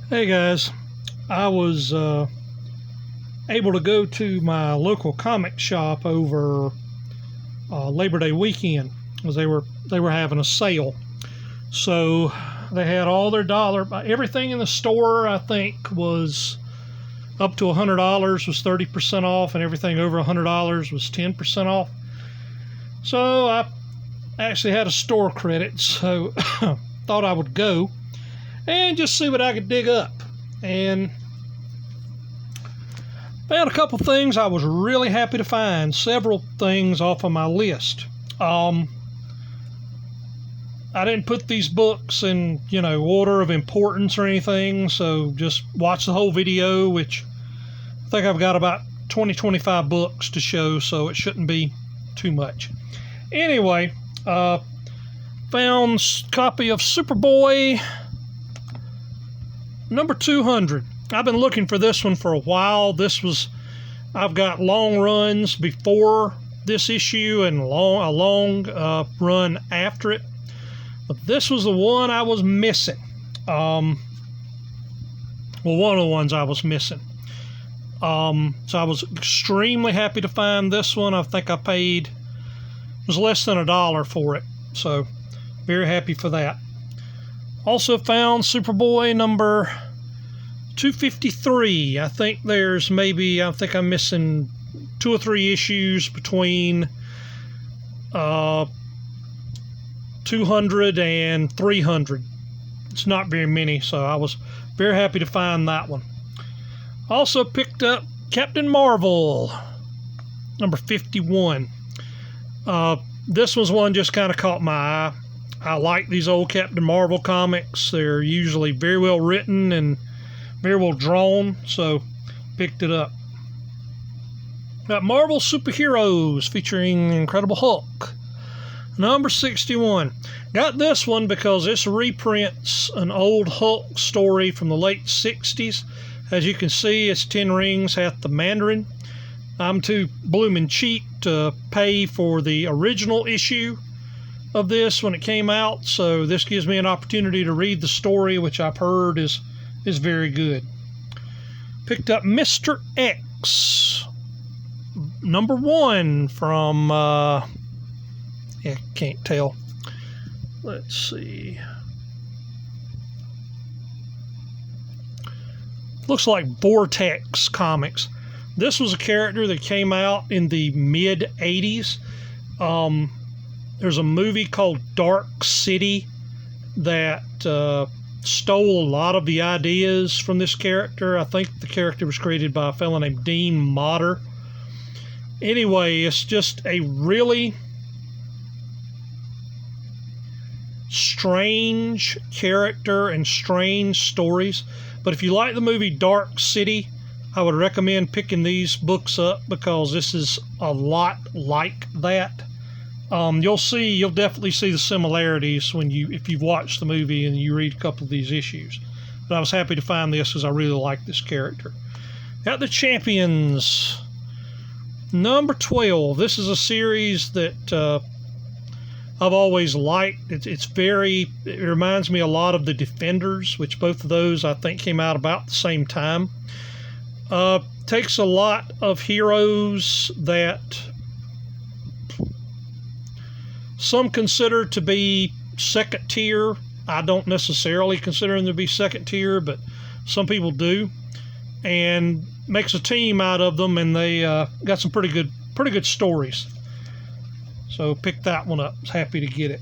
Hey guys, I was able to go to my local comic shop over Labor Day weekend because they were having a sale. So they had all their everything in the store. I think was up to $100 was 30% off, and everything over $100 was 10% off. So I actually had a store credit, so thought I would go and just see what I could dig up. And found a couple things I was really happy to find. Several things off of my list. I didn't put these books in, order of importance or anything, so just watch the whole video, which I think I've got about 25 books to show, so it shouldn't be too much. Anyway, found a copy of Superboy number 200. I've been looking for this one for a while. I've got long runs before this issue and a long run after it. But this was the one I was missing. One of the ones I was missing. So I was extremely happy to find this one. I think I paid, it was less than $1 for it. So very happy for that. Also found Superboy number 253. I think I'm missing 2 or 3 issues between 200 and 300. It's not very many, so I was very happy to find that one. Also picked up Captain Marvel number 51. This was one just kind of caught my eye. I like these old Captain Marvel comics. They're usually very well written and very well drawn, so picked it up. Got Marvel Superheroes featuring Incredible Hulk number 61. Got this one because this reprints an old Hulk story from the late 60s. As you can see, it's 10 rings hath the Mandarin. I'm too blooming cheap to pay for the original issue of this when it came out, so this gives me an opportunity to read the story, which I've heard is very good. Picked up Mr. X number 1 from can't tell. Let's see. Looks like Vortex Comics. This was a character that came out in the mid 80s. There's a movie called Dark City that stole a lot of the ideas from this character. I think the character was created by a fellow named Dean Motter. Anyway, it's just a really strange character and strange stories. But if you like the movie Dark City, I would recommend picking these books up because this is a lot like that. You'll definitely see the similarities if you've watched the movie and you read a couple of these issues. But I was happy to find this because I really like this character. Got the Champions number 12. This is a series that I've always liked. It reminds me a lot of the Defenders, which both of those I think came out about the same time. Takes a lot of heroes that some consider to be second tier. I don't necessarily consider them to be second tier, but some people do, and makes a team out of them, and they got some pretty good stories. So picked that one up. Was happy to get it.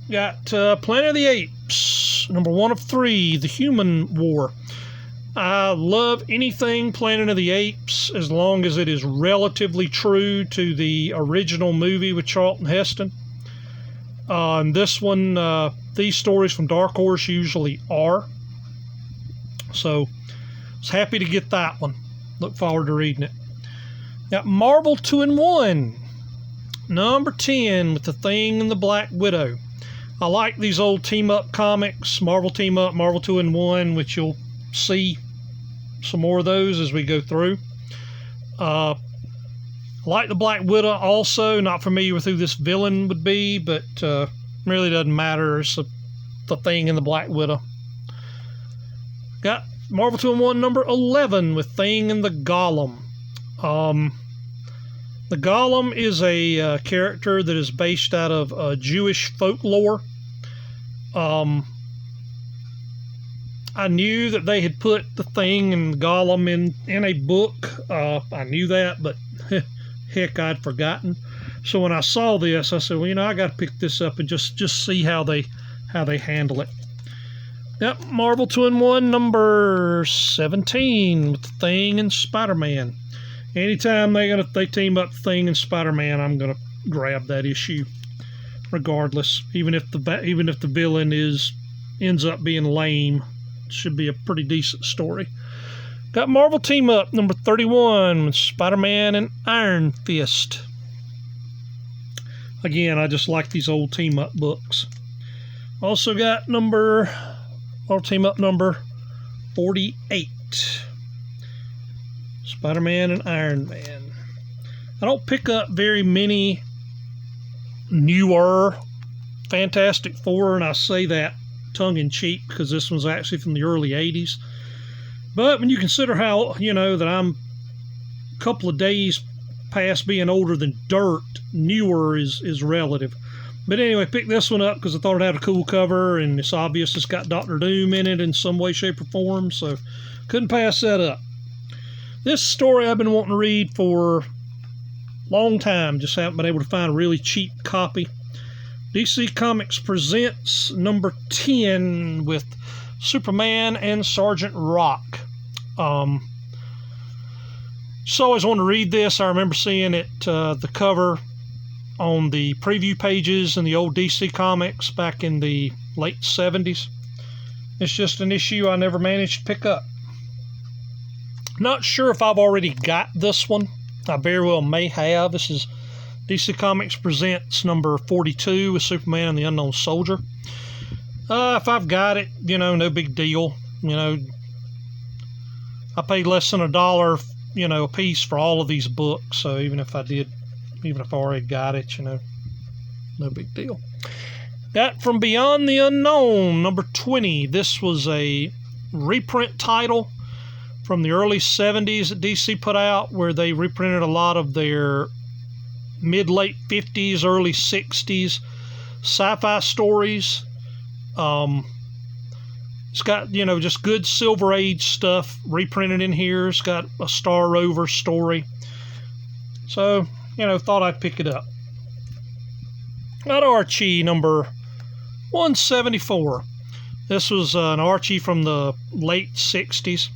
Got Planet of the Apes number 1 of 3, The Human War. I love anything Planet of the Apes as long as it is relatively true to the original movie with Charlton Heston. And this one, these stories from Dark Horse usually are. So I was happy to get that one. Look forward to reading it. Got Marvel 2-in-1 number 10 with the Thing and the Black Widow. I like these old team-up comics, Marvel Team Up, Marvel 2-in-1, which you'll see some more of those as we go through. I like the Black Widow also. Not familiar with who this villain would be, but really doesn't matter. It's the Thing and the Black Widow. Got Marvel 2-in-1 number 11 with Thing and the Golem. The Golem is a character that is based out of Jewish folklore. I knew that they had put the Thing and the Golem in a book. I knew that, but heck, I'd forgotten. So when I saw this, I said, well, I got to pick this up and just see how they handle it. Yep, Marvel 2-in-1 number 17 with the Thing and Spider-Man. Anytime they team up Thing and Spider-Man, I'm gonna grab that issue, regardless. Even if the villain ends up being lame, it should be a pretty decent story. Got Marvel Team Up number 31 with Spider-Man and Iron Fist. Again, I just like these old team up books. Also got Marvel Team Up number 48. Spider-Man and Iron Man. I don't pick up very many newer Fantastic Four, and I say that tongue-in-cheek because this one's actually from the early 80s. But when you consider how, that I'm a couple of days past being older than dirt, newer is relative. But anyway, picked this one up because I thought it had a cool cover, and it's obvious it's got Dr. Doom in it in some way, shape, or form, so couldn't pass that up. This story I've been wanting to read for a long time, just haven't been able to find a really cheap copy. DC Comics presents number 10 with Superman and Sergeant Rock. Just always wanted to read this. I remember seeing it, the cover on the preview pages in the old DC Comics back in the late 70s. It's just an issue I never managed to pick up. Not sure if I've already got this one. I very well may have. This is DC Comics presents number 42 with Superman and the Unknown Soldier. If I've got it, no big deal. I paid less than $1, a piece for all of these books. So even if I already got it, no big deal. Got From Beyond the Unknown, number 20. This was a reprint title from the early 70s that DC put out, where they reprinted a lot of their mid-late 50s, early 60s sci-fi stories. It's got, just good Silver Age stuff reprinted in here. It's got a Star Rover story. So, thought I'd pick it up. Got Archie number 174. This was an Archie from the late 60s.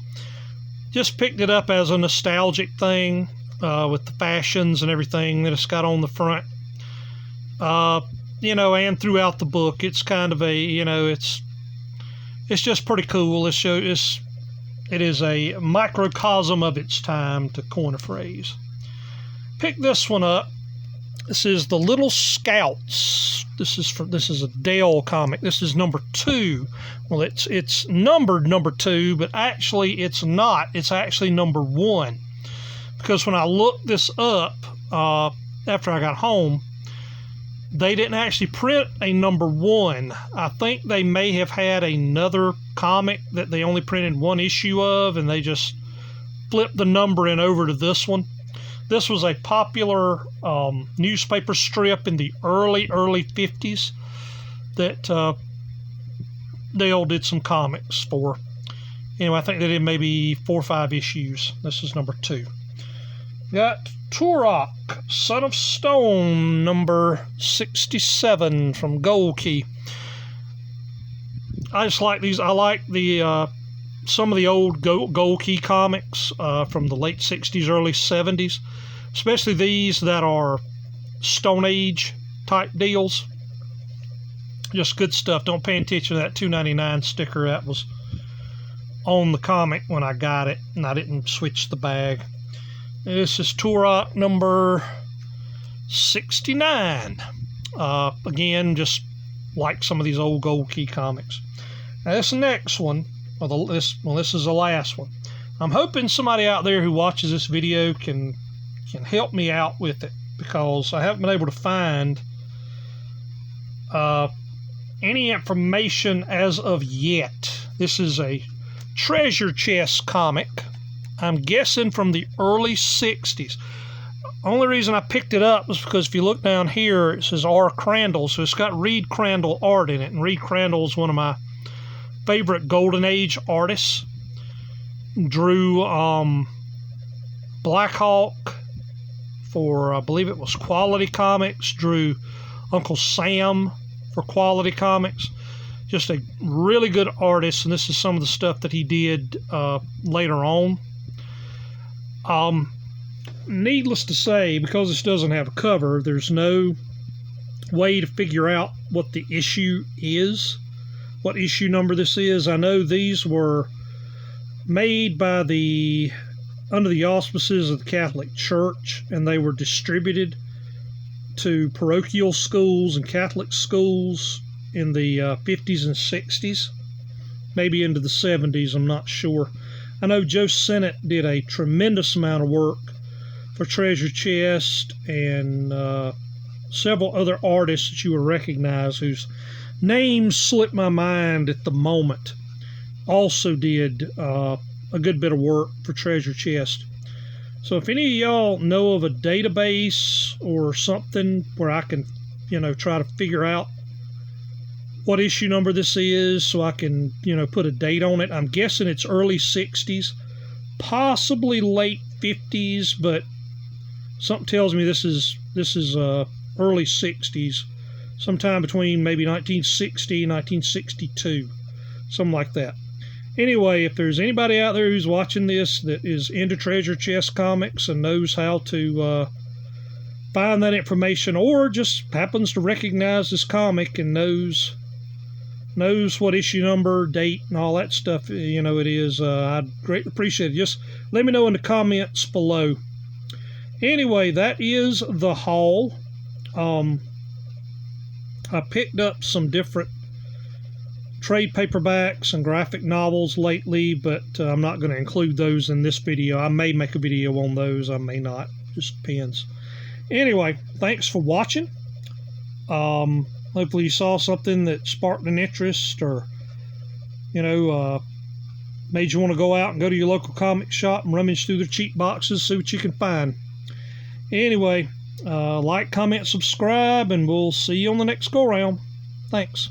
Just picked it up as a nostalgic thing with the fashions and everything that it's got on the front. And throughout the book, it's kind of a, it's just pretty cool. It is a microcosm of its time, to coin a phrase. Pick this one up. This is The Little Scouts. This is a Dale comic. This is number 2. Well, it's numbered number 2, but actually it's not. It's actually number 1. Because when I looked this up after I got home, they didn't actually print a number 1. I think they may have had another comic that they only printed one issue of, and they just flipped the numbering over to this one. This was a popular newspaper strip in the early 50s that Dale did some comics for. Anyway, I think they did maybe 4 or 5 issues. This is number 2. Got Turok, Son of Stone, number 67 from Gold Key. I just like these. I like the some of the old Gold Key comics from the late 60s, early 70s, especially these that are Stone Age type deals. Just good stuff. Don't pay attention to that $2.99 sticker that was on the comic when I got it, and I didn't switch the bag. This is Turok number 69. Again, just like some of these old Gold Key comics. Now this next one, this is the last one. I'm hoping somebody out there who watches this video can help me out with it, because I haven't been able to find any information as of yet. This is a treasure chest comic. I'm guessing from the early 60s. Only reason I picked it up was because if you look down here, it says R. Crandall, so it's got Reed Crandall art in it, and Reed Crandall is one of my favorite Golden Age artists. Drew Black Hawk for, I believe it was Quality Comics, drew Uncle Sam for Quality Comics. Just a really good artist, and this is some of the stuff that he did later on. Needless to say, because this doesn't have a cover, there's no way to figure out what the issue is, what issue number this is. I know these were made by under the auspices of the Catholic Church, and they were distributed to parochial schools and Catholic schools in the 50s and 60s, maybe into the 70s, I'm not sure. I know Joe Sennett did a tremendous amount of work for Treasure Chest, and several other artists that you will recognize whose names slip my mind at the moment also did a good bit of work for Treasure Chest. So if any of y'all know of a database or something where I can, try to figure out what issue number this is so I can, put a date on it. I'm guessing it's early 60s, possibly late 50s, but something tells me this is early 60s, sometime between maybe 1960 and 1962, something like that. Anyway, if there's anybody out there who's watching this that is into Treasure Chest comics and knows how to find that information, or just happens to recognize this comic and knows what issue number, date, and all that stuff it is, I'd greatly appreciate it. Just let me know in the comments below. Anyway, that is the haul. I picked up some different trade paperbacks and graphic novels lately, but I'm not going to include those in this video. I may make a video on those, I may not, just depends. Anyway, thanks for watching. Hopefully you saw something that sparked an interest, or made you want to go out and go to your local comic shop and rummage through their cheap boxes, see what you can find. Anyway, like, comment, subscribe, and we'll see you on the next go-round. Thanks.